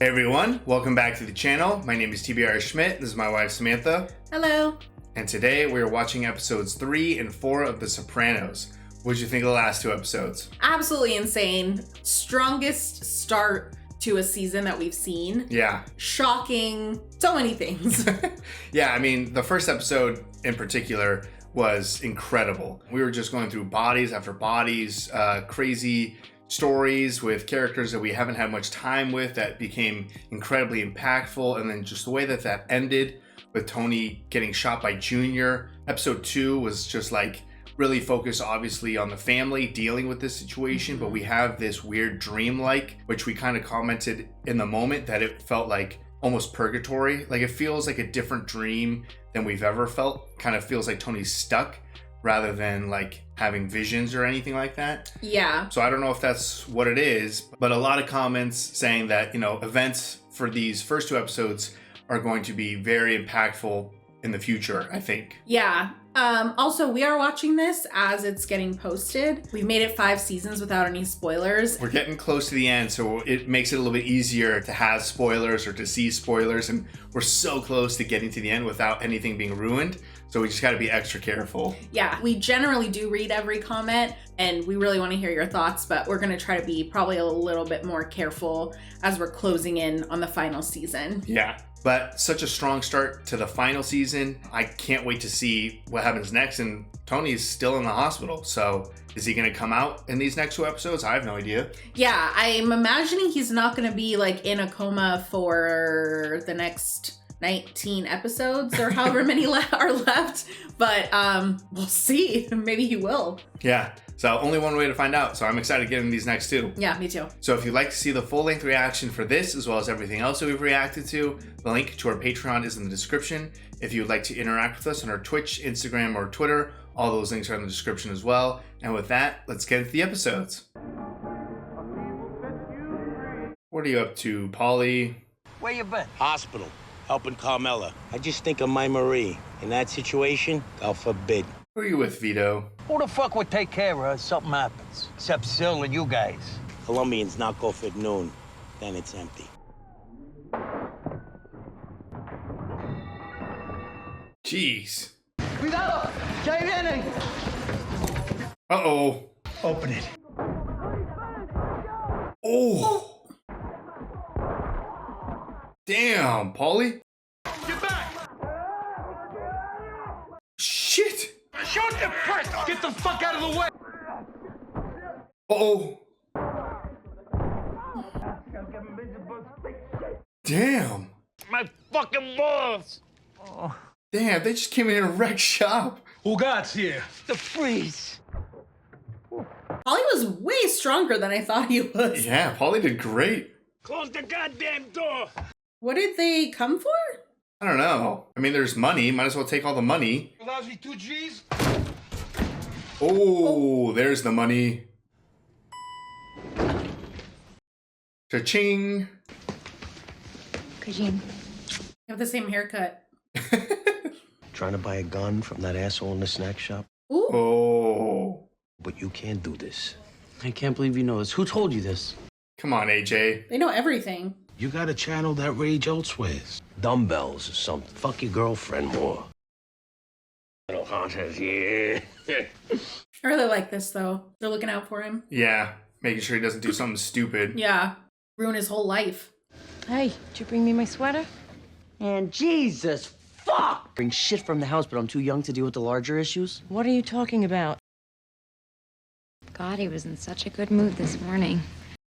Hey everyone, welcome back to the channel. My name is TBR Schmitt. This is my wife Samantha. Hello. And today we're watching episodes 3 and 4 of The Sopranos. What did you think of the last two episodes? Absolutely insane. Strongest start to a season that we've seen. Yeah. Shocking. So many things. Yeah, I mean, the first episode in particular was incredible. We were just going through bodies after bodies, crazy stories with characters that we haven't had much time with that became incredibly impactful, and then just the way that that ended with Tony getting shot by Junior. Episode 2 was just like really focused obviously on the family dealing with this situation, but we have this weird dream-like, which we kind of commented in the moment that it felt like almost purgatory. Like it feels like a different dream than we've ever felt. Kind of feels like Tony's stuck rather than like having visions or anything like that. Yeah. So I don't know if that's what it is, but a lot of comments saying that, events for these first two episodes are going to be very impactful in the future, I think. Yeah. Also, we are watching this as it's getting posted. We've made it 5 seasons without any spoilers. We're getting close to the end, so it makes it a little bit easier to have spoilers or to see spoilers, and we're so close to getting to the end without anything being ruined. So we just got to be extra careful. Yeah, we generally do read every comment and we really want to hear your thoughts, but we're going to try to be probably a little bit more careful as we're closing in on the final season. Yeah, but such a strong start to the final season. I can't wait to see what happens next. And Tony's still in the hospital. So is he going to come out in these next 2 episodes? I have no idea. Yeah, I'm imagining he's not going to be like in a coma for the next 19 episodes or however many are left, but we'll see. Maybe he will. Yeah, so only one way to find out, so I'm excited to get in these next 2. Yeah, me too. So if you'd like to see the full-length reaction for this as well as everything else that we've reacted to, the link to our Patreon is in the description. If you'd like to interact with us on our Twitch, Instagram, or Twitter, all those links are in the description as well. And with that, let's get into the episodes. What are you up to, Polly? Where you been? Hospital, helping Carmela. I just think of my Marie. In that situation, God forbid. Who are you with, Vito? Who the fuck would take care of her if something happens? Except Sil and you guys. Colombians knock off at noon, then it's empty. Jeez. Cuidado! Que ahí vienen! Uh-oh. Open it. Oh. Damn, Polly. Get back! Shit. Shoot the press! Get the fuck out of the way! Uh-oh. Damn. My fucking balls! Damn, they just came in here and wrecked shop. Who got's here? The freeze. Polly was way stronger than I thought he was. Yeah, Polly did great. Close the goddamn door! What did they come for? I don't know. I mean, there's money. Might as well take all the money. Allows me 2 G's? Oh, there's the money. Cha-ching. You have the same haircut. Trying to buy a gun from that asshole in the snack shop? Ooh. Oh. But you can't do this. I can't believe you know this. Who told you this? Come on, AJ. They know everything. You gotta channel that rage elsewhere. Dumbbells or something. Fuck your girlfriend more. Little hunters, yeah. I really like this though. They're looking out for him. Yeah, making sure he doesn't do something stupid. Yeah. Ruin his whole life. Hey, did you bring me my sweater? And Jesus, fuck! Bring shit from the house, but I'm too young to deal with the larger issues. What are you talking about? God, he was in such a good mood this morning.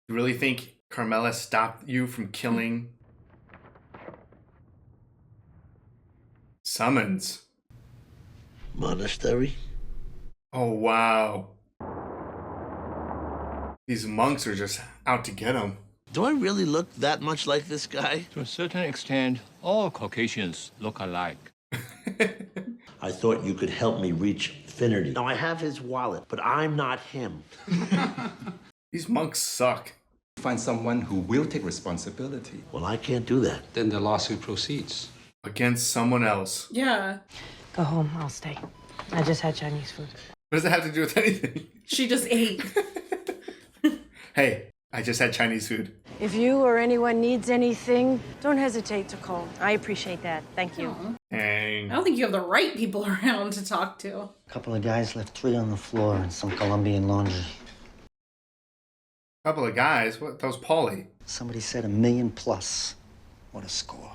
You really think Carmela stopped you from killing Summons? Monastery? Oh, wow. These monks are just out to get him. Do I really look that much like this guy? To a certain extent, all Caucasians look alike. I thought you could help me reach Finnerty. Now, I have his wallet, but I'm not him. These monks suck. Find someone who will take responsibility. Well, I can't do that. Then the lawsuit proceeds. Against someone else. Yeah. Go home, I'll stay. I just had Chinese food. What does that have to do with anything? She just ate. Hey, I just had Chinese food. If you or anyone needs anything, don't hesitate to call. I appreciate that. Thank you. Dang. I don't think you have the right people around to talk to. A couple of guys left 3 on the floor and some Colombian laundry. Couple of guys. What? That was Paulie. Somebody said $1 million plus. What a score.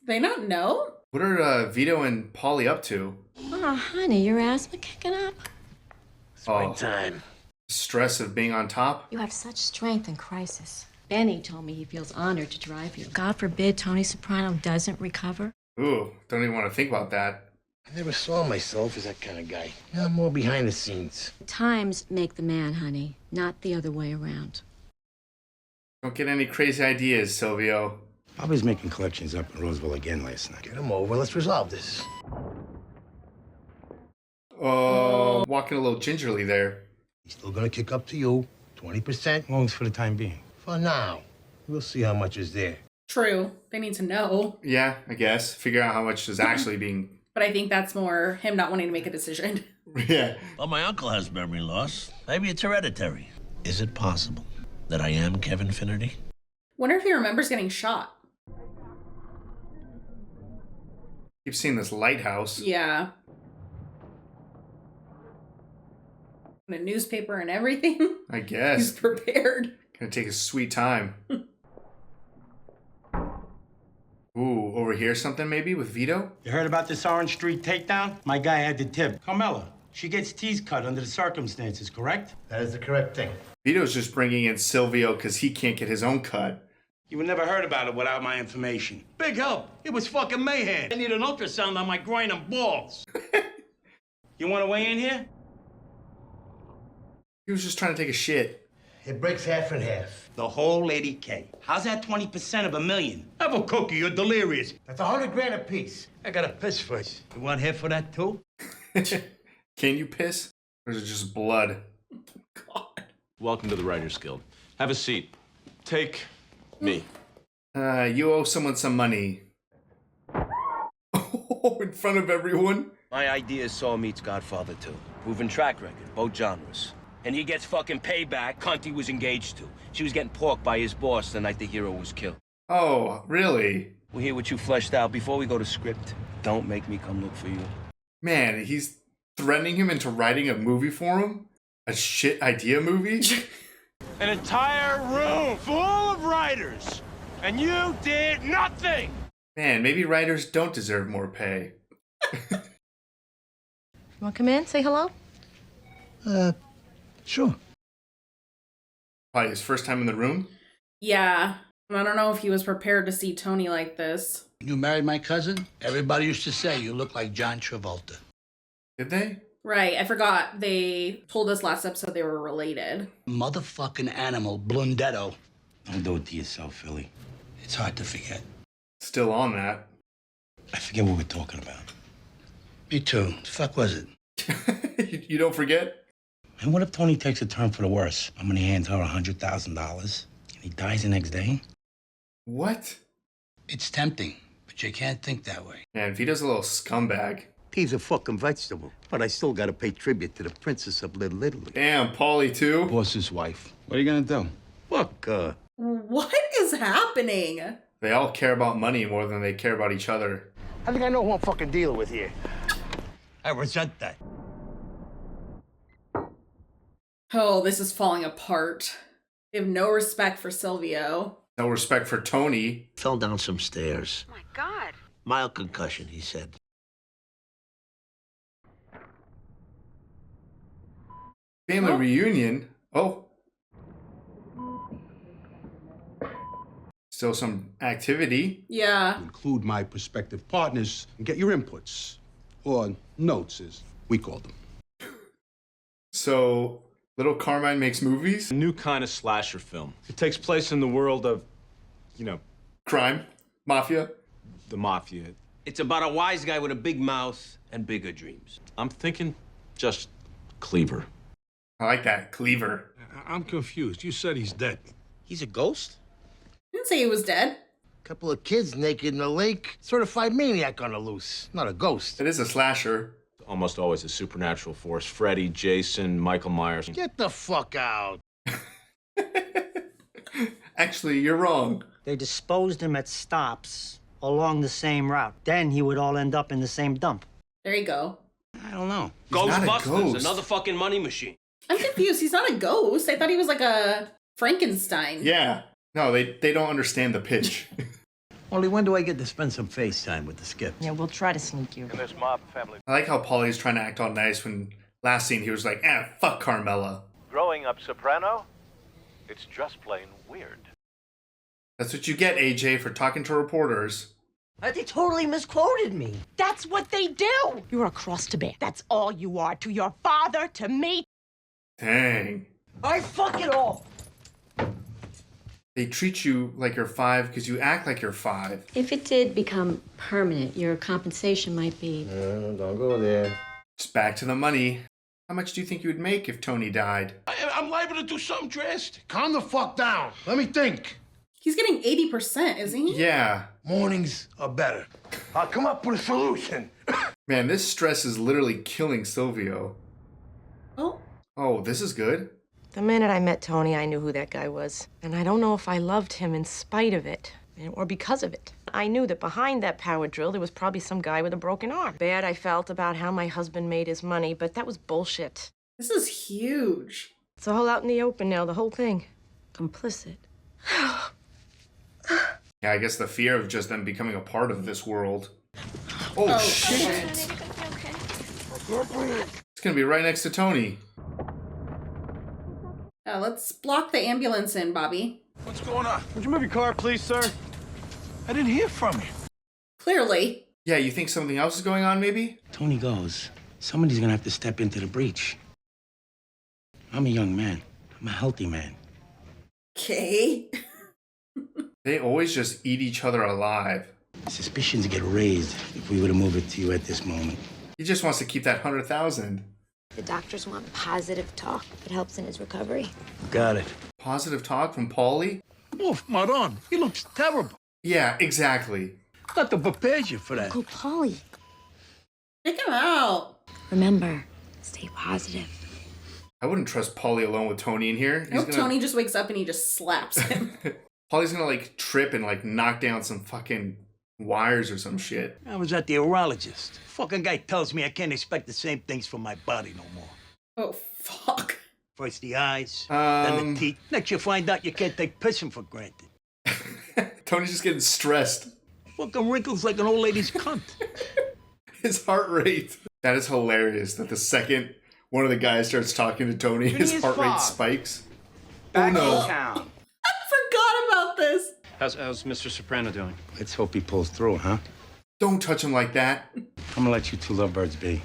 They don't know? What are Vito and Paulie up to? Oh, honey, your asthma kicking up? Springtime. Stress of being on top? You have such strength in crisis. Benny told me he feels honored to drive you. God forbid Tony Soprano doesn't recover. Ooh, don't even want to think about that. I never saw myself as that kind of guy. I'm more behind the scenes. Times make the man, honey, not the other way around. Don't get any crazy ideas, Silvio. Bobby's making collections up in Roseville again last night. Get him over. Let's resolve this. Oh, walking a little gingerly there. He's still gonna kick up to you. 20%. Loans for the time being. For now. We'll see how much is there. True. They need to know. Yeah, I guess. Figure out how much is actually being... But I think that's more him not wanting to make a decision. Yeah. Well, my uncle has memory loss. Maybe it's hereditary. Is it possible that I am Kevin Finnerty? Wonder if he remembers getting shot. Keep seeing this lighthouse. Yeah. And a newspaper and everything. I guess. He's prepared. Gonna take his sweet time. Ooh, over here something maybe with Vito? You heard about this Orange Street takedown? My guy had the tip. Carmela, she gets teeth cut under the circumstances, correct? That is the correct thing. Vito's just bringing in Silvio because he can't get his own cut. You would never heard about it without my information. Big help. It was fucking mayhem. I need an ultrasound on my groin and balls. You want to weigh in here? He was just trying to take a shit. It breaks half and half. The whole 80K. How's that 20% of $1 million? Have a cookie, you're delirious. That's $100,000 apiece. I gotta piss first. You want half for that too? Can you piss? Or is it just blood? God. Welcome to the Writers Guild. Have a seat. Take me. You owe someone some money. In front of everyone? My idea is Saw meets Godfather 2. Proven track record, both genres. And he gets fucking payback cunt he was engaged to. She was getting porked by his boss the night the hero was killed. Oh, really? We hear what you fleshed out. Before we go to script, don't make me come look for you. Man, he's threatening him into writing a movie for him? A shit idea movie? An entire room full of writers, and you did nothing! Man, maybe writers don't deserve more pay. You want to come in? Say hello? Sure. Probably his first time in the room? Yeah. I don't know if he was prepared to see Tony like this. You married my cousin? Everybody used to say you look like John Travolta. Did they? Right. I forgot they told us last episode they were related. Motherfucking animal, Blundetto. Don't do it to yourself, Philly. It's hard to forget. Still on that. I forget what we're talking about. Me too. The fuck was it? You don't forget? And what if Tony takes a turn for the worse? I'm gonna hand her $100,000 and he dies the next day? What? It's tempting, but you can't think that way. Man, Vito's a little scumbag. He's a fucking vegetable, but I still gotta pay tribute to the princess of Little Italy. Damn, Paulie too? Boss's wife. What are you gonna do? Look, What is happening? They all care about money more than they care about each other. I think I know who I'm fucking dealing with here. I resent that. Oh, this is falling apart. They have no respect for Silvio. No respect for Tony. Fell down some stairs. Oh, my God. Mild concussion, he said. Family reunion? Oh. Still some activity. Yeah. Include my prospective partners and get your inputs. Or notes, as we call them. So, Little Carmine makes movies? A new kind of slasher film. It takes place in the world of, Crime? Mafia? the mafia. It's about a wise guy with a big mouth and bigger dreams. I'm thinking just Cleaver. I like that. Cleaver. I'm confused. You said he's dead. He's a ghost? Didn't say he was dead. Couple of kids naked in the lake. Certified maniac on the loose. Not a ghost. It is a slasher. Almost always a supernatural force. Freddy, Jason, Michael Myers. Get the fuck out. Actually, you're wrong. They disposed him at stops along the same route. Then he would all end up in the same dump. There you go. I don't know. Ghostbusters, another fucking money machine. I'm confused. He's not a ghost. I thought he was like a Frankenstein. Yeah. No, they don't understand the pitch. Only when do I get to spend some FaceTime with the skip? Yeah, we'll try to sneak you. In this mob family. I like how Paulie's trying to act all nice when last scene he was like, fuck Carmela. Growing up soprano, it's just plain weird. That's what you get, AJ, for talking to reporters. They totally misquoted me. That's what they do. You're a cross to bear. That's all you are to your father, to me. Dang. I fuck it all. They treat you like you're 5 because you act like you're 5. If it did become permanent, your compensation might be... Don't go there. It's back to the money. How much do you think you would make if Tony died? I'm liable to do something drastic. Calm the fuck down. Let me think. He's getting 80%, isn't he? Yeah. Mornings are better. I'll come up with a solution. Man, this stress is literally killing Silvio. Oh, this is good. The minute I met Tony, I knew who that guy was. And I don't know if I loved him in spite of it, or because of it. I knew that behind that power drill, there was probably some guy with a broken arm. Bad I felt about how my husband made his money, but that was bullshit. This is huge. It's all out in the open now, the whole thing. Complicit. Yeah, I guess the fear of just them becoming a part of this world. Oh shit! It's gonna be right next to Tony. Let's block the ambulance in, Bobby. What's going on? Would you move your car, please, sir? I didn't hear from you. Clearly. Yeah, you think something else is going on, maybe? Tony goes. Somebody's gonna have to step into the breach. I'm a young man. I'm a healthy man. Okay. They always just eat each other alive. Suspicions get raised if we were to move it to you at this moment. He just wants to keep that 100,000. The doctors want positive talk. It helps in his recovery. Got it. Positive talk from Paulie? Oh, Maron, he looks terrible. Yeah, exactly. Got to prepare you for that. Uncle Paulie. Take him out. Remember, stay positive. I wouldn't trust Paulie alone with Tony in here. I hope Tony just wakes up and he just slaps him. Paulie's gonna like trip and like knock down some fucking wires or some shit. I was at the urologist. Fucking guy tells me I can't expect the same things from my body no more. Oh, fuck. First the eyes, then the teeth. Next you find out you can't take pissing for granted. Tony's just getting stressed. Fucking wrinkles like an old lady's cunt. His heart rate. That is hilarious that the second one of the guys starts talking to Tony, his heart rate spikes. Oh no. I forgot about this. How's Mr. Soprano doing? Let's hope he pulls through, huh? Don't touch him like that. I'm gonna let you two lovebirds be.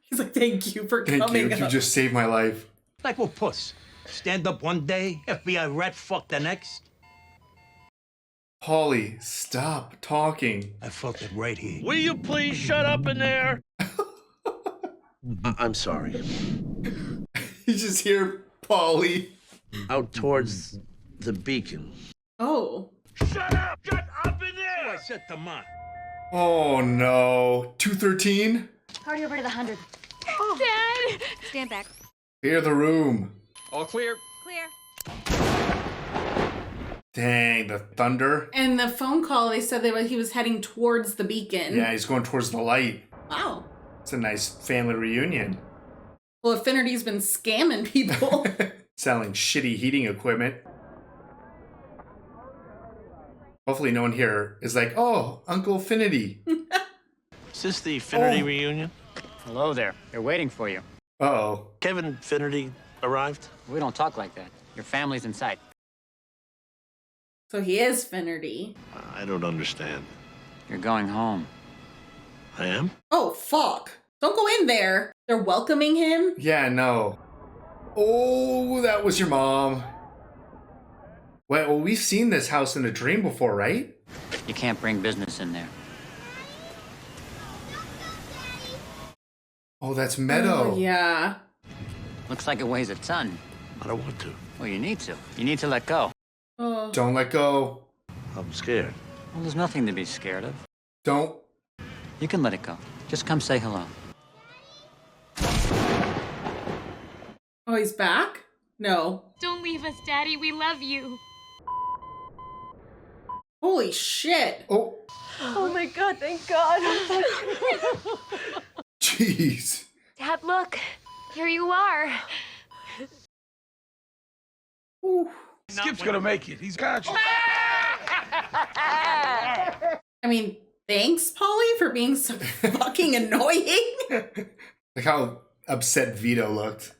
He's like, thank you for Thank coming you. up. You just saved my life. Like we're puss. Stand up one day, FBI rat fuck the next. Paulie, stop talking. I felt it right here. Will you please shut up in there? I'm sorry. You just hear Paulie. Out towards the beacon. Oh. Shut up! Shut up in there! I said to Ma. Oh no. 213? Hurry over to the 100. Dad! Stand back. Clear the room. All clear. Clear. Dang, the thunder. And the phone call, they said he was heading towards the beacon. Yeah, he's going towards the light. Wow. It's a nice family reunion. Well, Affinity's been scamming people. Selling shitty heating equipment. Hopefully no one here is like, oh, Uncle Affinity. Is this the Finnerty Oh. reunion? Hello there. They're waiting for you. Uh-oh. Kevin Finnerty arrived? We don't talk like that. Your family's in sight. So he is Finnerty. I don't understand. You're going home. I am? Oh, fuck. Don't go in there. They're welcoming him. Yeah, no. Oh, that was your mom. Well, we've seen this house in a dream before, right? You can't bring business in there. Oh, that's Meadow. Oh, yeah. Looks like it weighs a ton. I don't want to. Well, you need to. You need to let go. Oh. Don't let go. I'm scared. Well, there's nothing to be scared of. Don't. You can let it go. Just come say hello. Oh, he's back? No. Don't leave us, Daddy. We love you. Holy shit. Oh. Oh my God, thank God. Jeez. Dad, look. Here you are. Skip's gonna make it. He's conscious. I mean, thanks, Polly, for being so fucking annoying. Like how upset Vito looked.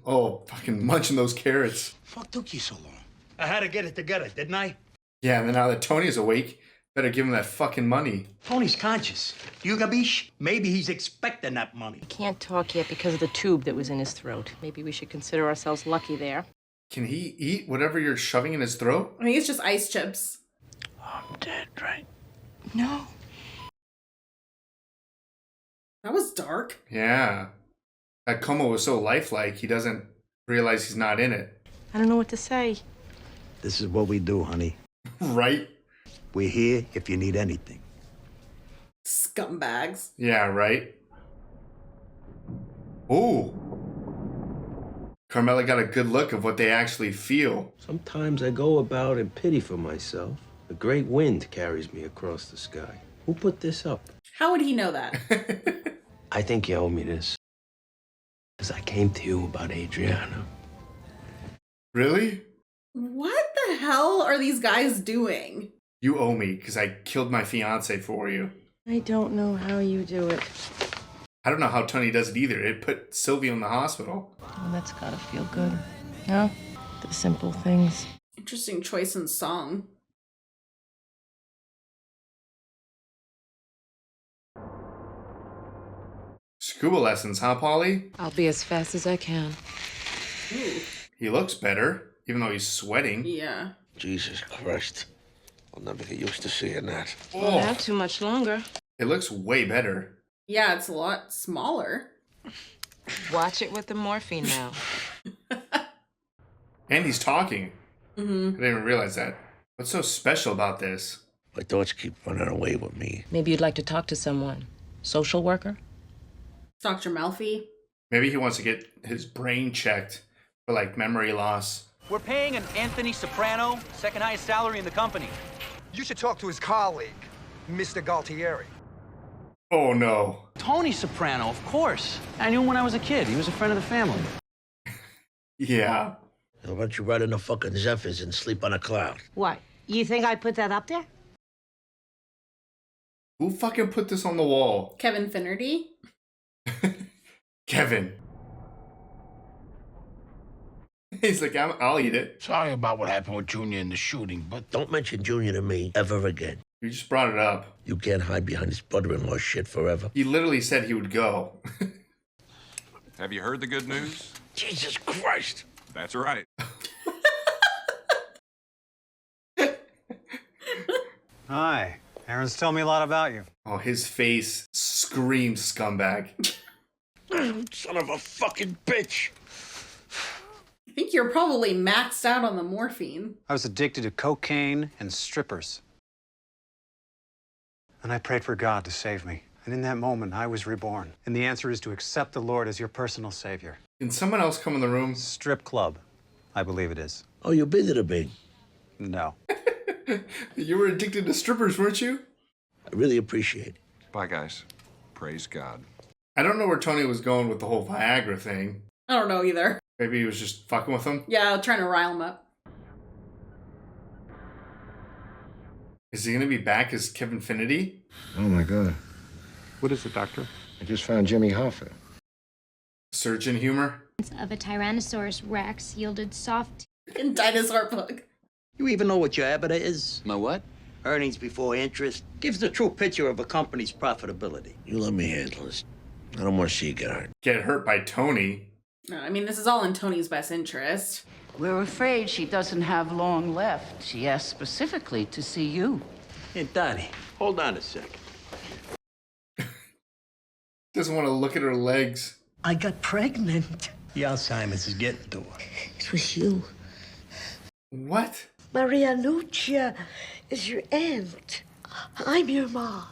Oh, fucking munching those carrots. Fuck took you so long? I had to get it together, didn't I? Yeah, and then now that Tony's awake, better give him that fucking money. Tony's conscious. You gabish? Maybe he's expecting that money. He can't talk yet because of the tube that was in his throat. Maybe we should consider ourselves lucky there. Can he eat whatever you're shoving in his throat? I think it's just ice chips. I'm dead, right? No. That was dark. Yeah. That coma was so lifelike, he doesn't realize he's not in it. I don't know what to say. This is what we do, honey. Right? We're here if you need anything. Scumbags. Yeah, right? Ooh. Carmela got a good look of what they actually feel. Sometimes I go about in pity for myself. A great wind carries me across the sky. Who put this up? How would he know that? I think you owe me this. Because I came to you about Adriana. Really? What the hell are these guys doing? You owe me because I killed my fiance for you. I don't know how you do it. I don't know how Tony does it either. It put Sylvia in the hospital. Oh, that's gotta feel good. No? The simple things. Interesting choice in song. Scuba lessons, huh, Polly? I'll be as fast as I can. Ooh. He looks better, even though he's sweating. Yeah. Jesus Christ. I'll never get used to seeing that. Won't have too much longer. It looks way better. Yeah, it's a lot smaller. Watch it with the morphine now. And he's talking. Mm-hmm. I didn't even realize that. What's so special about this? My thoughts keep running away with me. Maybe you'd like to talk to someone. Social worker? Dr. Melfi. Maybe he wants to get his brain checked for, like, memory loss. We're paying an Anthony Soprano second highest salary in the company. You should talk to his colleague, Mr. Galtieri. Oh, no. Tony Soprano, of course. I knew him when I was a kid. He was a friend of the family. Yeah. Why don't you ride in the fucking Zephyrs and sleep on a cloud? What? You think I put that up there? Who fucking put this on the wall? Kevin Finnerty. Kevin. He's like, I'll eat it. Sorry about what happened with Junior in the shooting, but Don't mention Junior to me ever again. You just brought it up. You can't hide behind his brother-in-law shit forever. He literally said he would go. Have you heard the good news? Jesus Christ. That's right. Hi. Aaron's telling me a lot about you. Oh, his face screams scumbag. Son of a fucking bitch. I think you're probably maxed out on the morphine. I was addicted to cocaine and strippers. And I prayed for God to save me. And in that moment, I was reborn. And the answer is to accept the Lord as your personal savior. Can someone else come in the room? Strip club. I believe it is. Oh, you've been to the big? No. You were addicted to strippers, weren't you? I really appreciate it. Bye, guys. Praise God. I don't know where Tony was going with the whole Viagra thing. I don't know either. Maybe he was just fucking with him. Yeah, trying to rile him up. Is he going to be back as Kevin Finnerty? Oh, my God. What is it, doctor? I just found Jimmy Hoffa. Surgeon humor? Of a Tyrannosaurus Rex yielded soft In dinosaur book. You even know what your EBITDA is? My what? Earnings before interest. Gives the true picture of a company's profitability. You let me handle this. I don't want to see you get hurt. Get hurt by Tony? No, I mean, this is all in Tony's best interest. We're afraid she doesn't have long left. She asked specifically to see you. Hey, Donnie, hold on a second. Doesn't want to look at her legs. I got pregnant. The Alzheimer's is getting to her. It was you. What? Maria Lucia is your aunt. I'm your mom.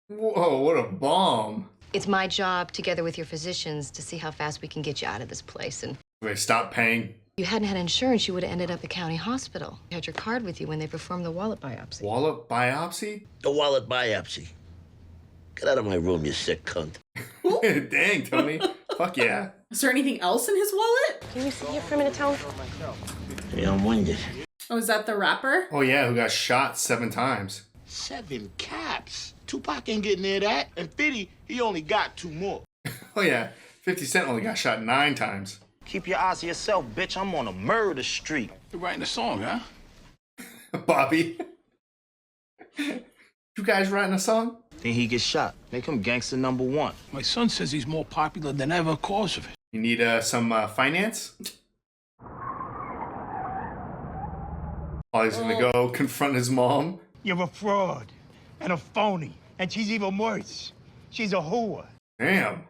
Whoa, what a bomb. It's my job, together with your physicians, to see how fast we can get you out of this place. And They stopped paying. You hadn't had insurance, you would have ended up at county hospital. You had your card with you when they performed the wallet biopsy. Wallet biopsy? The wallet biopsy. Get out of my room, you sick cunt. Dang, Tony. Fuck yeah. Is there anything else in his wallet? Can you sit here for a minute, Tony? Hey, I'm winded. Oh, is that the rapper? Oh yeah, who got shot 7 times. 7 caps. Tupac ain't getting near that. And 50, he only got 2 more. Oh yeah, 50 Cent only got shot 9 times. Keep your eyes to yourself, bitch. I'm on a murder streak. You're writing a song, huh? Bobby. You guys writing a song? Then he gets shot. Make him gangster #1. My son says he's more popular than ever cause of it. You need some finance? Ollie's gonna go confront his mom. You're a fraud and a phony. And she's even worse. She's a whore. Damn.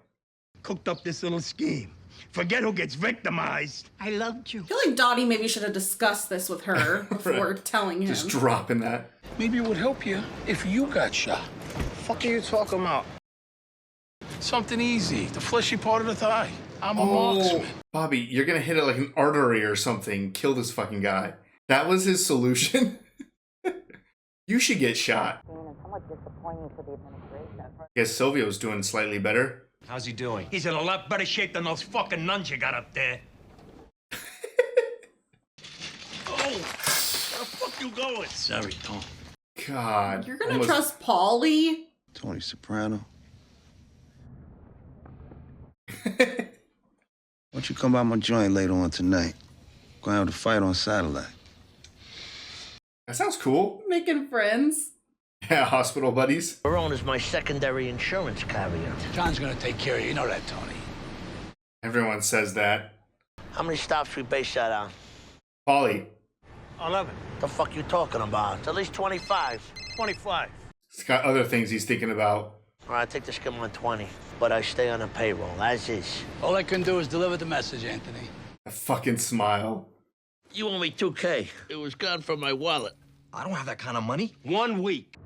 Cooked up this little scheme. Forget who gets victimized. I loved you. I feel like Dottie maybe should have discussed this with her before telling him. Just dropping that. Maybe it would help you if you got shot. Fuck are you talking about? Something easy. The fleshy part of the thigh. I'm a marksman. Bobby, you're gonna hit it like an artery or something. Kill this fucking guy. That was his solution? You should get shot. Guess Silvio's doing slightly better. How's he doing? He's in a lot better shape than those fucking nuns you got up there. Oh, where the fuck you going? Sorry, Tom. God. You're gonna trust Paulie? Tony Soprano. Why don't you come by my joint later on tonight? Going to have a fight on satellite. That sounds cool. Making friends. Yeah, hospital buddies. Barone is my secondary insurance carrier. John's gonna take care of you. You know that, Tony. Everyone says that. How many stops we base that on? Paulie. 11. The fuck you talking about? It's at least 25. 25. He's got other things he's thinking about. All right, I take the skim on 20, but I stay on the payroll, as is. All I can do is deliver the message, Anthony. A fucking smile. You owe me $2K. It was gone from my wallet. I don't have that kind of money. 1 week.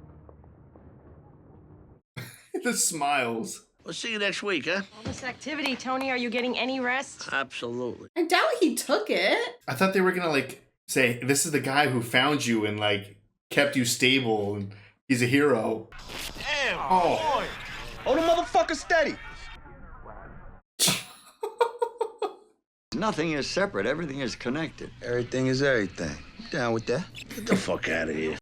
The smiles. We'll see you next week, huh? All this activity, Tony, are you getting any rest? Absolutely. I doubt he took it. I thought they were gonna like say, this is the guy who found you and like kept you stable and he's a hero. Damn. Oh. Boy. Hold the motherfucker steady. Nothing is separate. Everything is connected. Everything is everything. You down with that? Get the fuck out of here.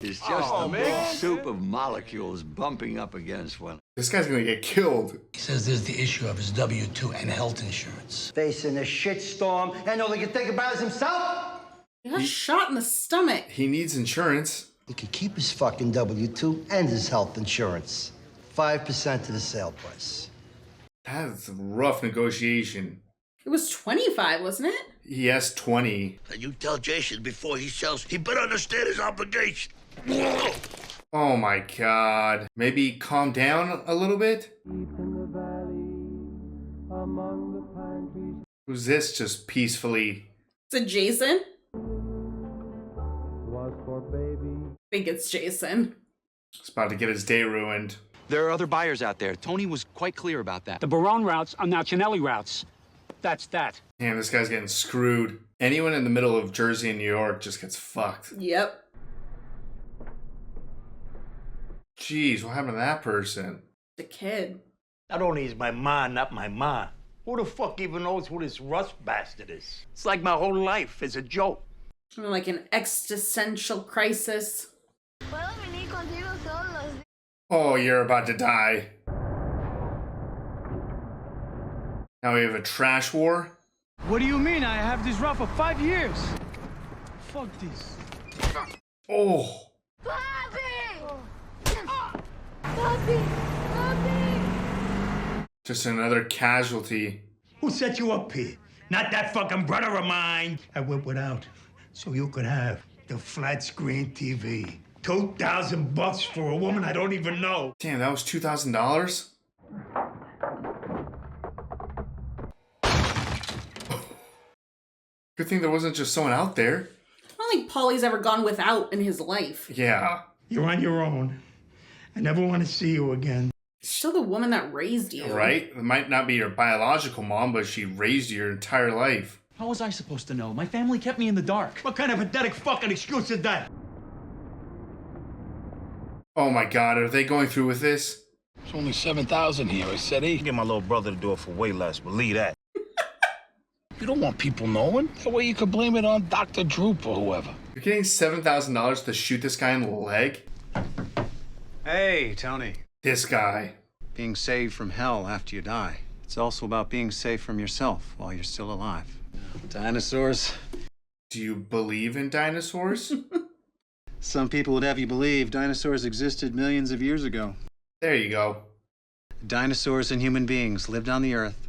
It's just a big soup of molecules bumping up against one. This guy's gonna get killed. He says there's the issue of his W-2 and health insurance. Facing a shitstorm, and all he can think about is himself. He got shot in the stomach. He needs insurance. He could keep his fucking W-2 and his health insurance. 5% of the sale price. That's a rough negotiation. It was 25, wasn't it? He has 20. And you tell Jason before he sells, he better understand his obligation. Oh my god. Maybe calm down a little bit? Who's this just peacefully? Is it Jason? I think it's Jason. He's about to get his day ruined. There are other buyers out there. Tony was quite clear about that. The Barone routes are now Chinelli routes. That's that. Damn, this guy's getting screwed. Anyone in the middle of Jersey and New York just gets fucked. Yep. Jeez, what happened to that person? The kid. Not only is my ma not my ma, who the fuck even knows who this Russ bastard is? It's like my whole life is a joke. Like an existential crisis. Oh, you're about to die. Now we have a trash war? What do you mean? I have this route for 5 years. Fuck this. Oh. Just another casualty. Who set you up here? Not that fucking brother of mine. I went without, so you could have the flat screen TV. $2,000 for a woman I don't even know. Damn, that was $2,000? Good thing there wasn't just someone out there. I don't think Paulie's ever gone without in his life. Yeah. You're on your own. I never want to see you again. Still the woman that raised you. Right? It might not be your biological mom, but she raised you your entire life. How was I supposed to know? My family kept me in the dark. What kind of pathetic fucking excuse is that? Oh my God, are they going through with this? It's only 7,000 here. I said 8. Get my little brother to do it for way less. Believe that. You don't want people knowing. That way you could blame it on Dr. Droop or whoever. You're getting $7,000 to shoot this guy in the leg? Hey, Tony. This guy. Being saved from hell after you die. It's also about being saved from yourself while you're still alive. Dinosaurs. Do you believe in dinosaurs? Some people would have you believe dinosaurs existed millions of years ago. There you go. Dinosaurs and human beings lived on the earth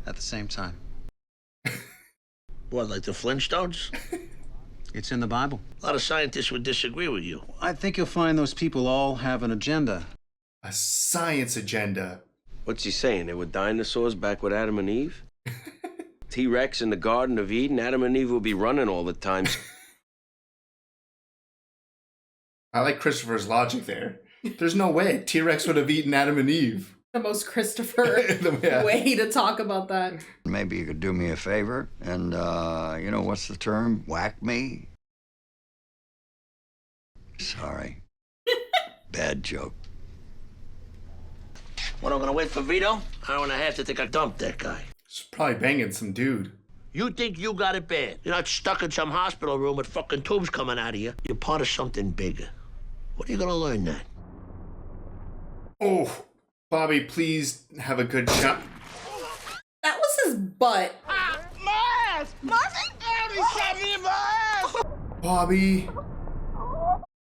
at the same time. What, like the Flintstones? It's in the Bible. A lot of scientists would disagree with you. I think you'll find those people all have an agenda. A science agenda. What's he saying? There were dinosaurs back with Adam and Eve? T-Rex in the Garden of Eden? Adam and Eve will be running all the time. I like Christopher's logic there. There's no way T-Rex would have eaten Adam and Eve. The most Christopher way to talk about that. Maybe you could do me a favor and, you know, what's the term? Whack me? Sorry. Bad joke. What, I'm gonna wait for Vito? Hour and a half to think I dumped that guy. She's probably banging some dude. You think you got it bad. You're not stuck in some hospital room with fucking tubes coming out of you. You're part of something bigger. When are you gonna learn that? Oh, Bobby, please have a good shot. That was his butt. My ass! Daddy shot me in my ass! Bobby.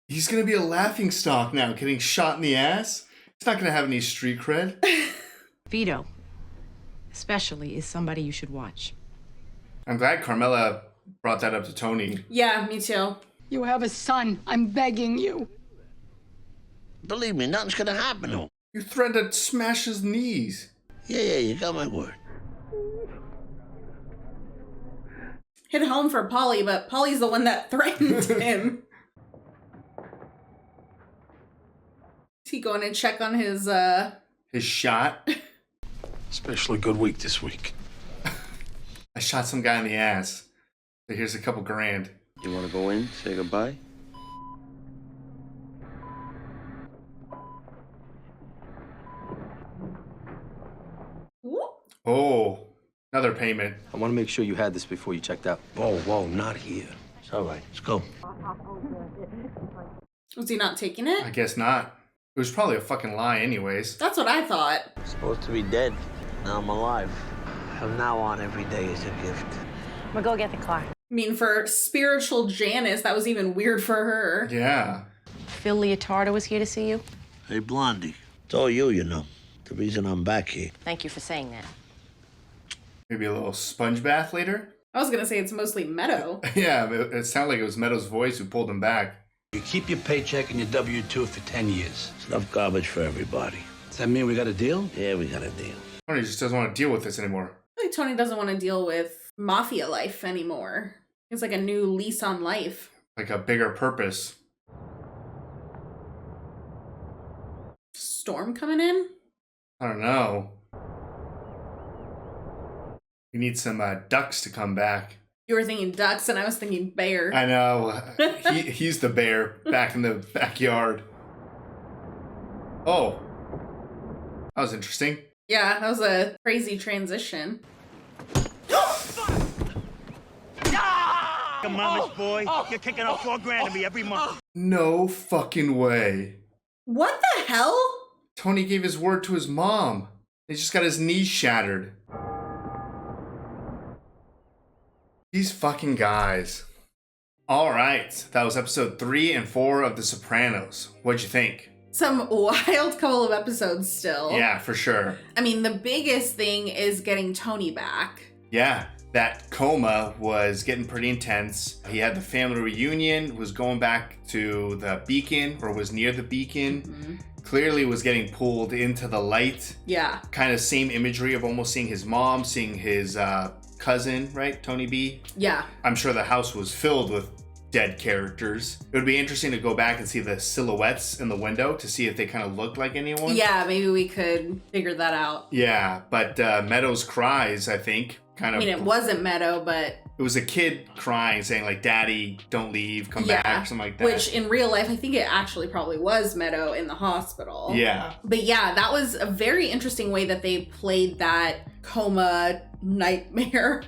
He's gonna be a laughingstock now, getting shot in the ass. He's not gonna have any street cred. Vito, especially, is somebody you should watch. I'm glad Carmela brought that up to Tony. Yeah, me too. You have a son. I'm begging you. Believe me, nothing's gonna happen to him. You threatened to smash his knees. Yeah, you got my word. Hit home for Polly, but Polly's the one that threatened him. Is he going to check on his shot? Especially good week this week. I shot some guy in the ass. So here's a couple grand. You want to go in, say goodbye? Oh, another payment. I want to make sure you had this before you checked out. Whoa, not here. It's all right. Let's go. Was he not taking it? I guess not. It was probably a fucking lie anyways. That's what I thought. Supposed to be dead. Now I'm alive. From now on, every day is a gift. We'll go get the car. I mean, for spiritual Janice, that was even weird for her. Yeah. Phil Leotardo was here to see you. Hey, Blondie. It's all you know. The reason I'm back here. Thank you for saying that. Maybe a little sponge bath later? I was gonna say it's mostly Meadow. Yeah, it sounded like it was Meadow's voice who pulled him back. You keep your paycheck and your W-2 for 10 years. It's enough garbage for everybody. Does that mean we got a deal? Yeah, we got a deal. Tony just doesn't want to deal with this anymore. I think Tony doesn't want to deal with mafia life anymore. It's like a new lease on life. Like a bigger purpose. Storm coming in? I don't know. We need some ducks to come back. You were thinking ducks and I was thinking bear. I know. He's the bear back in the backyard. Oh. That was interesting. Yeah, that was a crazy transition. Mama's boy, you're kicking out $4,000 to me every month. No fucking way. What the hell? Tony gave his word to his mom. He just got his knees shattered. These fucking guys. All right, that was episode 3 and 4 of The Sopranos. What'd you think? Some wild couple of episodes still. Yeah, for sure. I mean, the biggest thing is getting Tony back. Yeah, that coma was getting pretty intense. He had the family reunion, was going back to the beacon, or was near the beacon. Mm-hmm. Clearly was getting pulled into the light. Yeah. Kind of same imagery of almost seeing his mom, seeing his cousin, right? Tony B? Yeah. I'm sure the house was filled with dead characters. It would be interesting to go back and see the silhouettes in the window to see if they kind of look like anyone. Yeah, maybe we could figure that out. Yeah, but Meadow's cries, I think, kind of... I mean, it wasn't Meadow, but... It was a kid crying, saying like, Daddy, don't leave, come back, something like that. Which in real life, I think it actually probably was Meadow in the hospital. Yeah. But yeah, that was a very interesting way that they played that coma nightmare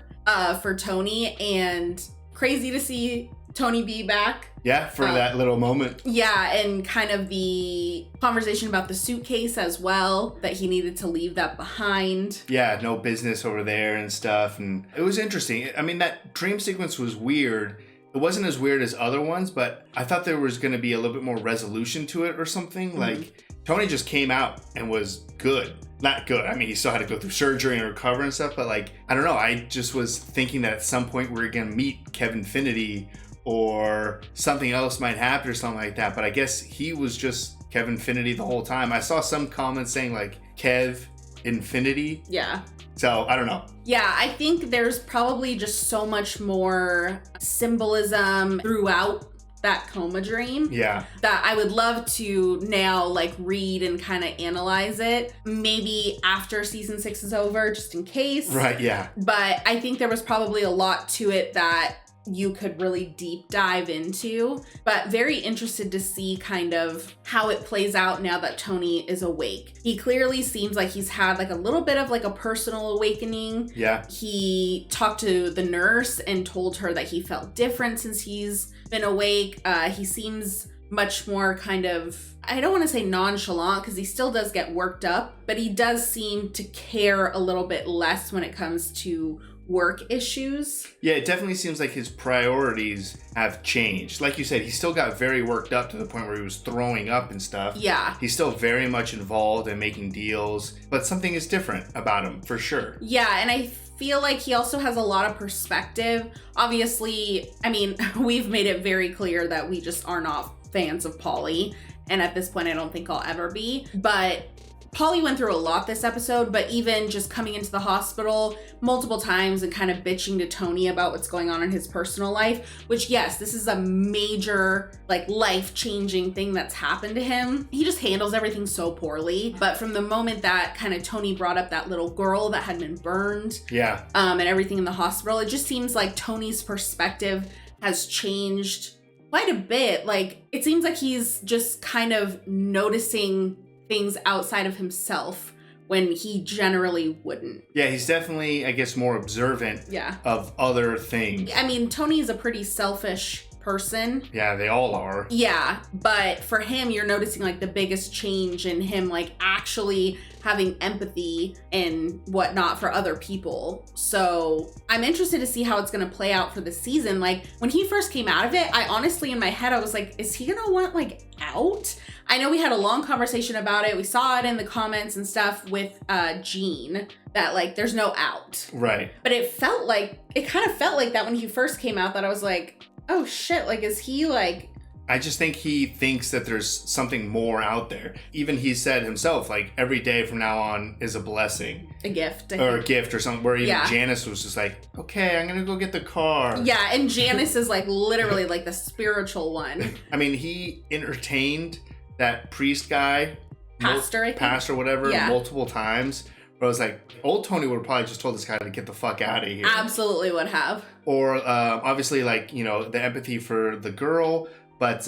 for Tony, and crazy to see Tony be back. Yeah, for that little moment. Yeah, and kind of the conversation about the suitcase as well, that he needed to leave that behind. Yeah, no business over there and stuff. And it was interesting. I mean, that dream sequence was weird. It wasn't as weird as other ones, but I thought there was going to be a little bit more resolution to it or something. Mm-hmm. Like, Tony just came out and was good. Not good. I mean, he still had to go through surgery and recover and stuff, but like, I don't know. I just was thinking that at some point we're going to meet Kevin Finity or something else might happen or something like that. But I guess he was just Kevin Finity the whole time. I saw some comments saying like Kev Infinity. Yeah. So I don't know. Yeah, I think there's probably just so much more symbolism throughout that coma dream. Yeah. That I would love to now like read and kind of analyze it. Maybe after season 6 is over, just in case. Right, yeah. But I think there was probably a lot to it that you could really deep dive into, but very interested to see kind of how it plays out now that Tony is awake. He clearly seems like he's had like a little bit of like a personal awakening. Yeah. He talked to the nurse and told her that he felt different since he's been awake. He seems much more kind of, I don't want to say nonchalant because he still does get worked up, but he does seem to care a little bit less when it comes to work issues. Yeah, it definitely seems like his priorities have changed. Like you said, he still got very worked up to the point where he was throwing up and stuff. Yeah. He's still very much involved in making deals, but something is different about him for sure. Yeah, and I feel like he also has a lot of perspective. Obviously, I mean, we've made it very clear that we just are not fans of Polly, and at this point I don't think I'll ever be, but Polly went through a lot this episode, but even just coming into the hospital multiple times and kind of bitching to Tony about what's going on in his personal life, which yes, this is a major like life-changing thing that's happened to him. He just handles everything so poorly. But from the moment that kind of Tony brought up that little girl that had been burned, yeah, and everything in the hospital, it just seems like Tony's perspective has changed quite a bit. Like, it seems like he's just kind of noticing things outside of himself when he generally wouldn't. Yeah, he's definitely, I guess, more observant of other things. I mean, Tony is a pretty selfish person. Yeah, they all are. Yeah, but for him, you're noticing like the biggest change in him, like actually having empathy and whatnot for other people. So I'm interested to see how it's going to play out for the season. Like when he first came out of it, I honestly, in my head, I was like, is he going to want like out? I know we had a long conversation about it. We saw it in the comments and stuff with Jean, that like there's no out. Right. But it kind of felt like that when he first came out, that I was like, oh shit, like is he like... I just think he thinks that there's something more out there. Even he said himself, like, every day from now on is a blessing. A gift. Or a gift or something, where even Yeah. Janice was just like, okay, I'm gonna go get the car. Yeah, and Janice is like literally like the spiritual one. I mean, he entertained that priest guy. Pastor, I think. Pastor, whatever, Yeah. multiple times. But I was like, old Tony would have probably just told this guy to get the fuck out of here. Absolutely would have. Or obviously, like, you know, the empathy for the girl, but,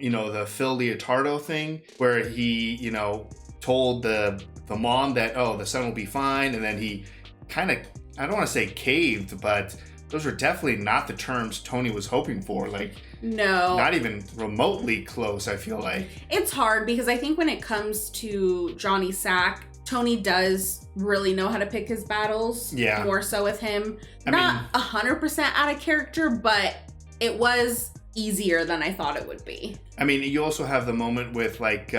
you know, the Phil Leotardo thing where he, you know, told the mom that, oh, the son will be fine. And then he kind of, I don't want to say caved, but those were definitely not the terms Tony was hoping for. Like, no, not even remotely close, I feel like. It's hard because I think when it comes to Johnny Sack, Tony does really know how to pick his battles. Yeah. More so with him. Not 100% out of character, but it was easier than I thought it would be. I mean, you also have the moment with like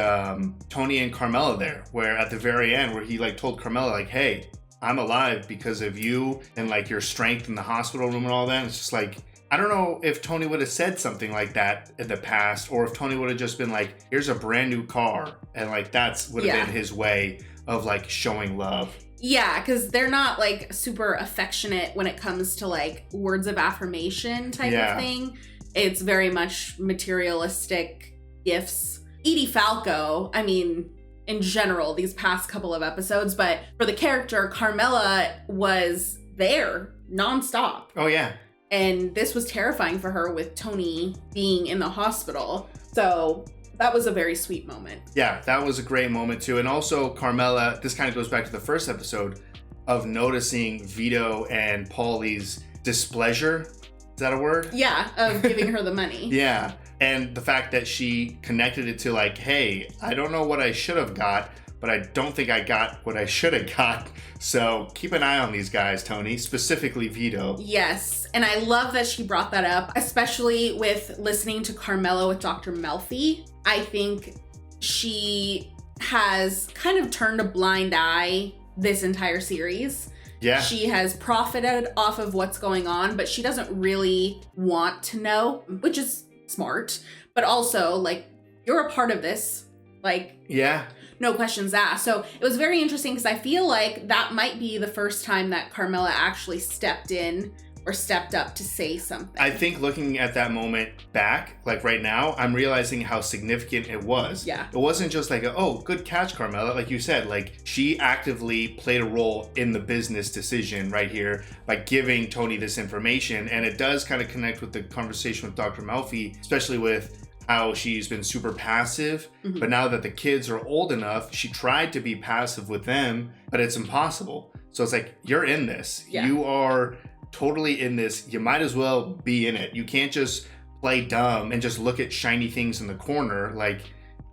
Tony and Carmela there, where at the very end, where he like told Carmela like, hey, I'm alive because of you and like your strength in the hospital room and all that. It's just like, I don't know if Tony would have said something like that in the past, or if Tony would have just been like, here's a brand new car. And like, that's would have been his way of like showing love. Yeah, because they're not like super affectionate when it comes to like words of affirmation type of thing. It's very much materialistic gifts. Edie Falco, I mean, in general, these past couple of episodes, but for the character, Carmela was there nonstop. Oh, yeah. And this was terrifying for her with Tony being in the hospital. So that was a very sweet moment. Yeah, that was a great moment too. And also Carmela, this kind of goes back to the first episode of noticing Vito and Paulie's displeasure. Is that a word? Yeah, of giving her the money. Yeah. And the fact that she connected it to like, hey, I don't know what I should have got, but I don't think I got what I should have got. So keep an eye on these guys, Tony, specifically Vito. Yes. And I love that she brought that up, especially with listening to Carmela with Dr. Melfi. I think she has kind of turned a blind eye this entire series. Yeah. She has profited off of what's going on, but she doesn't really want to know, which is smart. But also, like, you're a part of this. Like, yeah. No questions asked. So it was very interesting because I feel like that might be the first time that Carmela actually stepped in or stepped up to say something. I think looking at that moment back, like right now, I'm realizing how significant it was. Yeah. It wasn't just like, oh, good catch, Carmela. Like you said, like she actively played a role in the business decision right here by giving Tony this information. And it does kind of connect with the conversation with Dr. Melfi, especially with how she's been super passive, but now that the kids are old enough, she tried to be passive with them, but it's impossible. So it's like, you're in this. Yeah. You are totally in this. You might as well be in it. You can't just play dumb and just look at shiny things in the corner. Like,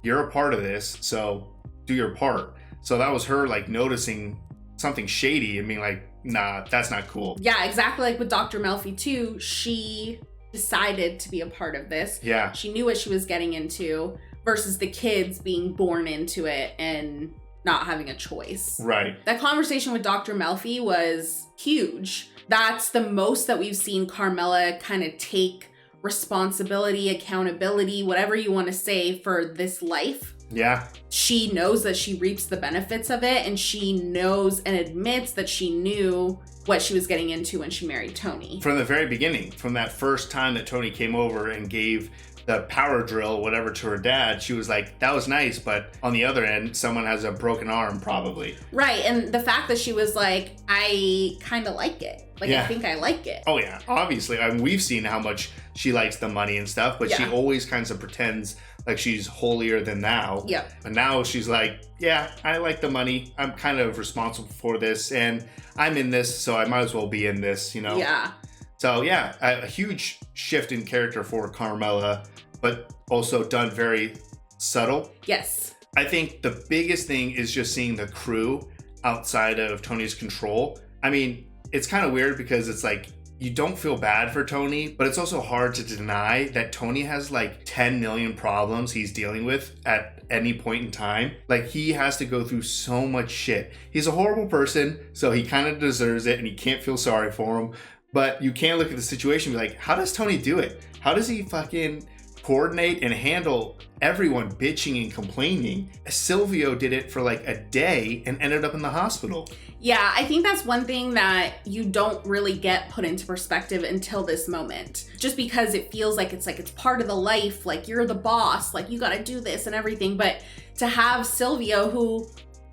you're a part of this, so do your part. So that was her like noticing something shady and being like, nah, that's not cool. Yeah, exactly like with Dr. Melfi too. She decided to be a part of this. Yeah. She knew what she was getting into versus the kids being born into it and not having a choice. Right. That conversation with Dr. Melfi was huge. That's the most that we've seen Carmela kind of take responsibility, accountability, whatever you want to say, for this life. Yeah. She knows that she reaps the benefits of it, and she knows and admits that she knew what she was getting into when she married Tony. From the very beginning, from that first time that Tony came over and gave the power drill, whatever, to her dad, she was like, that was nice, but on the other end, someone has a broken arm, probably. Right, and the fact that she was like, I kind of like it. Like, Yeah. I think I like it. Oh, yeah, obviously. I mean, we've seen how much she likes the money and stuff, but she Yeah. always kind of pretends like she's holier than thou. Yep. But now she's like, yeah, I like the money. I'm kind of responsible for this, and I'm in this, so I might as well be in this, you know? Yeah. So, yeah, a huge shift in character for Carmela, but also done very subtle. Yes. I think the biggest thing is just seeing the crew outside of Tony's control. I mean, it's kind of weird because it's like, you don't feel bad for Tony, but it's also hard to deny that Tony has like 10 million problems he's dealing with at any point in time. Like, he has to go through so much shit. He's a horrible person, so he kind of deserves it, and you can't feel sorry for him. But you can't look at the situation and be like, how does Tony do it? How does he fucking coordinate and handle everyone bitching and complaining? Silvio did it for like a day and ended up in the hospital. Yeah, I think that's one thing that you don't really get put into perspective until this moment. Just because it feels like it's part of the life, like you're the boss, like you gotta do this and everything. But to have Silvio, who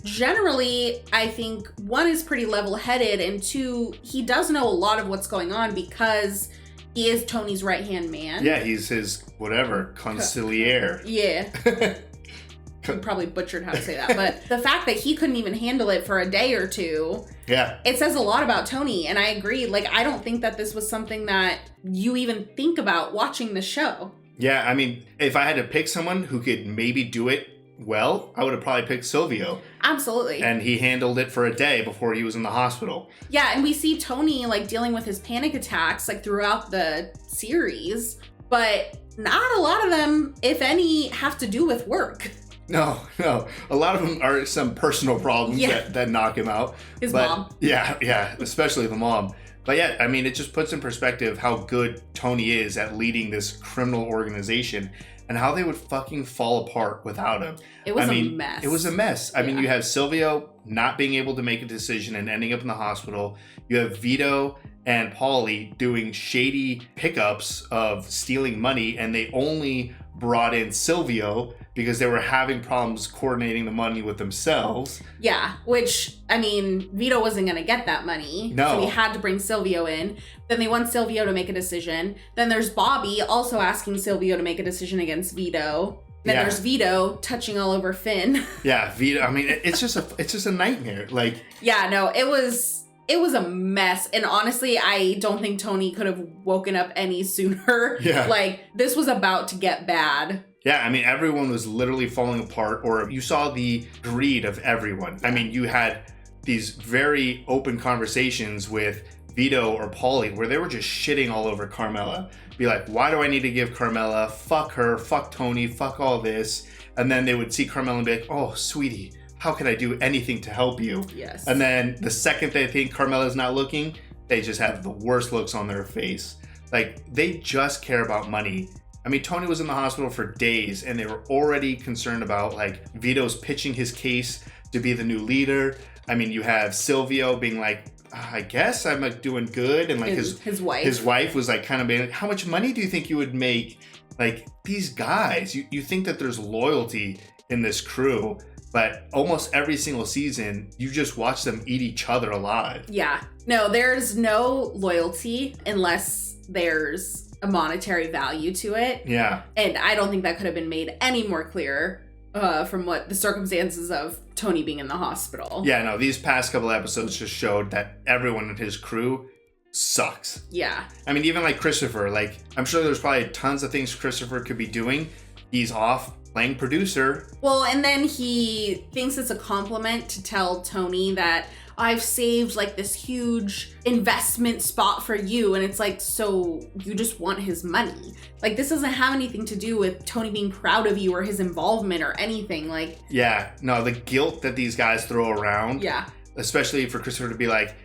generally, I think, one, is pretty level-headed, and two, he does know a lot of what's going on because he is Tony's right-hand man. Yeah, he's his whatever, consigliere. Yeah. You probably butchered how to say that, but the fact that he couldn't even handle it for a day or two, yeah, it says a lot about Tony. And I agree. Like, I don't think that this was something that you even think about watching the show. Yeah, I mean, if I had to pick someone who could maybe do it well, I would have probably picked Silvio. Absolutely. And he handled it for a day before he was in the hospital. Yeah, and we see Tony like dealing with his panic attacks like throughout the series, but not a lot of them, if any, have to do with work. No. A lot of them are some personal problems that knock him out. His mom. Yeah, especially the mom. But yeah, I mean, it just puts in perspective how good Tony is at leading this criminal organization and how they would fucking fall apart without him. It was a mess. It was a mess. I mean, you have Silvio not being able to make a decision and ending up in the hospital. You have Vito and Paulie doing shady pickups of stealing money, and they only brought in Silvio because they were having problems coordinating the money with themselves. Yeah, which, I mean, Vito wasn't going to get that money. No. So he had to bring Silvio in. Then they want Silvio to make a decision. Then there's Bobby also asking Silvio to make a decision against Vito. Then there's Vito touching all over Finn. Yeah, Vito. I mean, it's just a nightmare. Like, yeah, no, it was a mess. And honestly, I don't think Tony could have woken up any sooner. Yeah. Like, this was about to get bad. Yeah, I mean, everyone was literally falling apart, or you saw the greed of everyone. I mean, you had these very open conversations with Vito or Paulie where they were just shitting all over Carmela. Be like, why do I need to give Carmela? Fuck her, fuck Tony, fuck all this. And then they would see Carmela and be like, oh, sweetie, how can I do anything to help you? Yes. And then the second they think Carmela's not looking, they just have the worst looks on their face. Like, they just care about money. I mean, Tony was in the hospital for days and they were already concerned about, like, Vito's pitching his case to be the new leader. I mean, you have Silvio being like, I guess I'm like doing good. And like his wife was like kind of being like, how much money do you think you would make? Like, these guys, you think that there's loyalty in this crew, but almost every single season, you just watch them eat each other alive. Yeah. No, there's no loyalty unless there's a monetary value to it. Yeah. And I don't think that could have been made any more clear from what the circumstances of Tony being in the hospital. Yeah, no, these past couple episodes just showed that everyone in his crew sucks. Yeah. I mean, even like Christopher, like, I'm sure there's probably tons of things Christopher could be doing. He's off playing producer. Well, and then he thinks it's a compliment to tell Tony that I've saved like this huge investment spot for you. And it's like, so you just want his money. Like, this doesn't have anything to do with Tony being proud of you or his involvement or anything. Like, yeah, no, the guilt that these guys throw around. Yeah. Especially for Christopher to be like,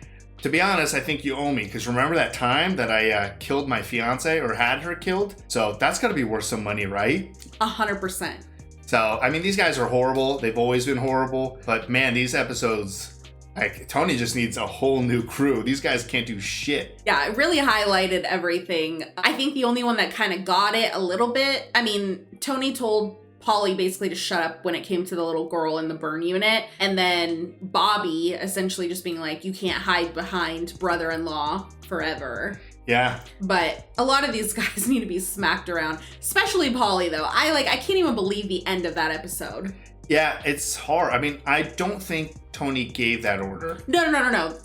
to be honest, I think you owe me. Because remember that time that I killed my fiance or had her killed? So that's got to be worth some money, right? 100%. So, I mean, these guys are horrible. They've always been horrible. But man, these episodes... Like, Tony just needs a whole new crew. These guys can't do shit. Yeah, it really highlighted everything. I think the only one that kind of got it a little bit, I mean, Tony told Paulie basically to shut up when it came to the little girl in the burn unit. And then Bobby essentially just being like, you can't hide behind brother-in-law forever. Yeah. But a lot of these guys need to be smacked around, especially Paulie, though. I can't even believe the end of that episode. Yeah, it's hard. I mean, I don't think Tony gave that order. No.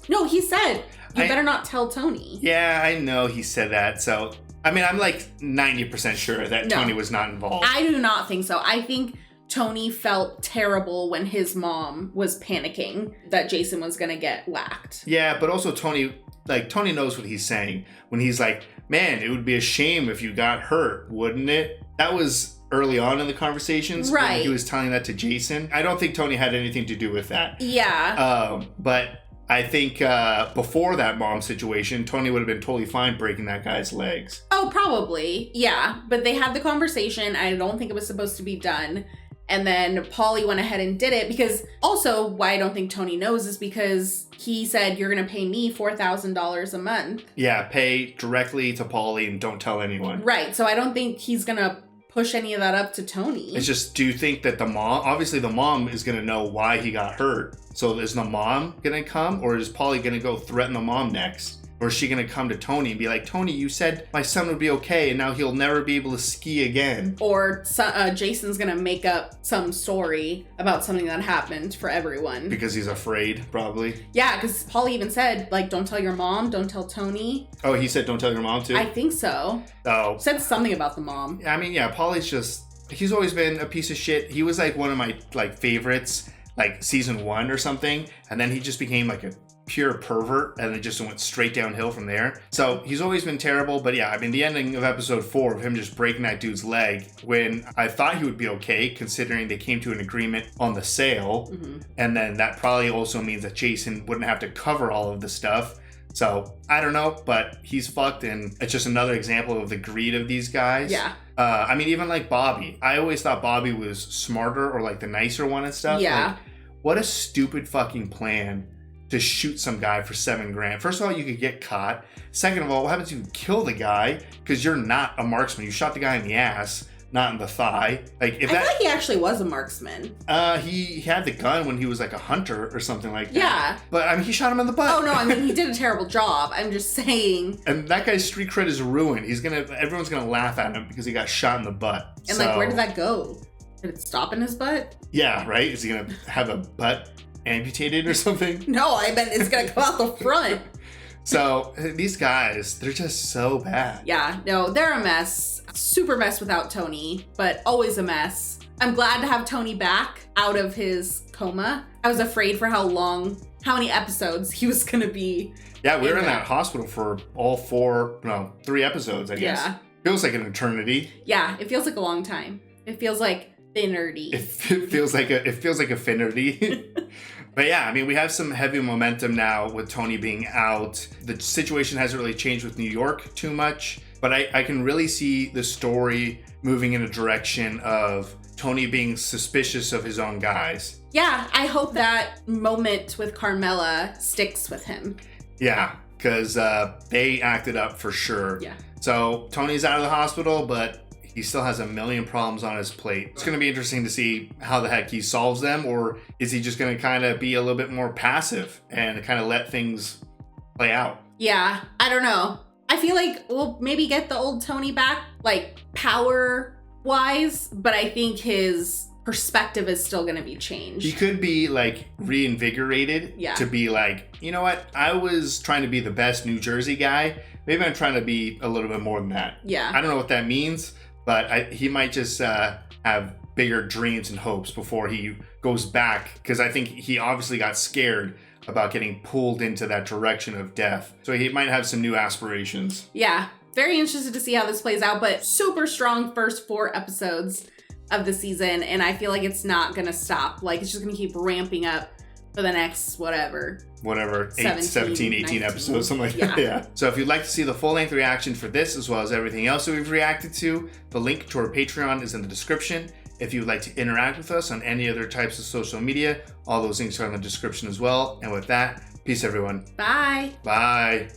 No, he said, you better not tell Tony. Yeah, I know he said that. So, I mean, I'm like 90% sure that Tony was not involved. I do not think so. I think Tony felt terrible when his mom was panicking that Jason was going to get whacked. Yeah, but also Tony knows what he's saying when he's like, man, it would be a shame if you got hurt, wouldn't it? That was early on in the conversations, right? When he was telling that to Jason. I don't think Tony had anything to do with that. Yeah. But I think before that mom situation, Tony would have been totally fine breaking that guy's legs. Oh, probably. Yeah. But they had the conversation. I don't think it was supposed to be done. And then Paulie went ahead and did it, because also why I don't think Tony knows is because he said, you're going to pay me $4,000 a month. Yeah, pay directly to Paulie and don't tell anyone. Right. So I don't think he's going to push any of that up to Tony. It's just, do you think that the mom is going to know why he got hurt? So is the mom going to come, or is Paulie going to go threaten the mom next? Or is she going to come to Tony and be like, Tony, you said my son would be okay and now he'll never be able to ski again? Or Jason's going to make up some story about something that happened for everyone. Because he's afraid, probably. Yeah, because Paulie even said, like, don't tell your mom, don't tell Tony. Oh, he said don't tell your mom too? I think so. Oh. Said something about the mom. I mean, yeah, Paulie's just, he's always been a piece of shit. He was like one of my like favorites, like season 1 or something. And then he just became like a pure pervert, and it just went straight downhill from there. So he's always been terrible. But yeah, I mean, the ending of episode 4 of him just breaking that dude's leg, when I thought he would be okay, considering they came to an agreement on the sale. Mm-hmm. And then that probably also means that Jason wouldn't have to cover all of the stuff. So I don't know, but he's fucked, and it's just another example of the greed of these guys. Yeah. I mean, even like Bobby. I always thought Bobby was smarter or like the nicer one and stuff. Yeah. Like, what a stupid fucking plan to shoot some guy for $7,000. First of all, you could get caught. Second of all, what happens if you kill the guy because you're not a marksman? You shot the guy in the ass, not in the thigh. Like if I feel like he actually was a marksman. He had the gun when he was like a hunter or something like that. Yeah. But I mean, he shot him in the butt. Oh no, I mean he did a terrible job. I'm just saying. And that guy's street cred is ruined. Everyone's gonna laugh at him because he got shot in the butt. And like, where did that go? Did it stop in his butt? Yeah, right? Is he gonna have a butt amputated or something? No, I bet it's gonna come out the front. So these guys, they're just so bad. Yeah, no, they're a mess. Super mess without Tony, but always a mess. I'm glad to have Tony back out of his coma. I was afraid for how many episodes he was gonna be. Yeah, we were in that hospital for all 3 episodes, I guess. Yeah. Feels like an eternity. Yeah, it feels like a long time. It feels like finnerty. It feels like a finnerty. But yeah, I mean, we have some heavy momentum now with Tony being out. The situation hasn't really changed with New York too much, but I can really see the story moving in a direction of Tony being suspicious of his own guys. Yeah, I hope that moment with Carmela sticks with him. Yeah, because they acted up for sure. Yeah. So Tony's out of the hospital, but he still has a million problems on his plate. It's going to be interesting to see how the heck he solves them, or is he just going to kind of be a little bit more passive and kind of let things play out? Yeah, I don't know. I feel like we'll maybe get the old Tony back, like power-wise, but I think his perspective is still going to be changed. He could be like reinvigorated to be like, you know what? I was trying to be the best New Jersey guy. Maybe I'm trying to be a little bit more than that. Yeah. I don't know what that means, but he might just have bigger dreams and hopes before he goes back, because I think he obviously got scared about getting pulled into that direction of death. So he might have some new aspirations. Yeah, very interested to see how this plays out, but super strong first 4 episodes of the season, and I feel like it's not gonna stop. Like, it's just gonna keep ramping up for the next whatever 17, 18 19. episodes, something like that. Yeah. So if you'd like to see the full-length reaction for this, as well as everything else that we've reacted to, the link to our Patreon is in the description. If you would like to interact with us on any other types of social media, all those links are in the description as well. And with that, peace everyone. Bye. Bye.